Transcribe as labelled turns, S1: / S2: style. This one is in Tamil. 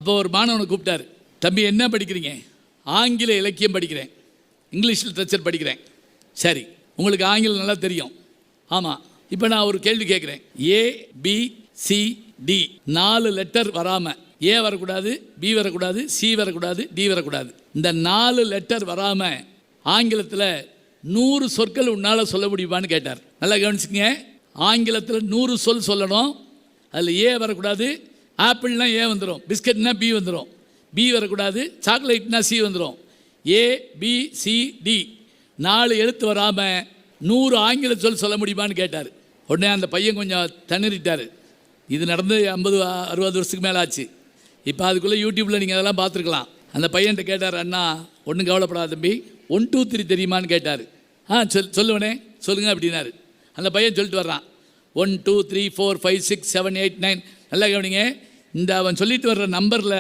S1: அப்போ ஒரு மாணவனை கூப்பிட்டாரு. தம்பி என்ன படிக்கிறீங்க? ஆங்கில இலக்கியம் படிக்கிறேன், இங்கிலீஷ் லிட்ரேச்சர் படிக்கிறேன். சரி, உங்களுக்கு ஆங்கிலம் நல்லா தெரியும். ஆமாம். இப்போ நான் ஒரு கேள்வி கேட்குறேன். ABCD 4 லெட்டர் வராமல், ஏ வரக்கூடாது, பி வரக்கூடாது, சி வரக்கூடாது, டி வரக்கூடாது. இந்த 4 லெட்டர் வராமல் ஆங்கிலத்தில் 100 சொற்கள் உன்னால் சொல்ல முடியுமான்னு கேட்டார். நல்லா கவனிச்சுங்க. ஆங்கிலத்தில் 100 சொல் சொல்லணும். அதில் ஏ வரக்கூடாது, ஆப்பிள்னா ஏ வந்துடும், பிஸ்கட்னா பி வந்துடும், பி வரக்கூடாது, சாக்லேட்னா சி வந்துடும். ABCD 4 எழுத்து வராமல் 100 ஆங்கில சொல் சொல்ல முடியுமான்னு கேட்டார். உடனே அந்த பையன் கொஞ்சம் திணறிட்டார். இது நடந்து 50-60 வருஷத்துக்கு மேலே ஆச்சு. இப்போ அதுக்குள்ளே யூடியூப்பில் நீங்கள் அதெல்லாம் பார்த்துருக்கலாம். அந்த பையன்கிட்ட கேட்டார், அண்ணா ஒன்றும் கவலைப்படாத தம்பி, 1 2 3 தெரியுமான்னு கேட்டார். சொல்லுவனே சொல்லுங்கள் அப்படின்னாரு. அந்த பையன் சொல்லிட்டு வர்றான். 1 2 3 4 5 6 7 8 9. நல்லா கவனிங்க. இந்த அவன் சொல்லிட்டு வர்ற நம்பரில்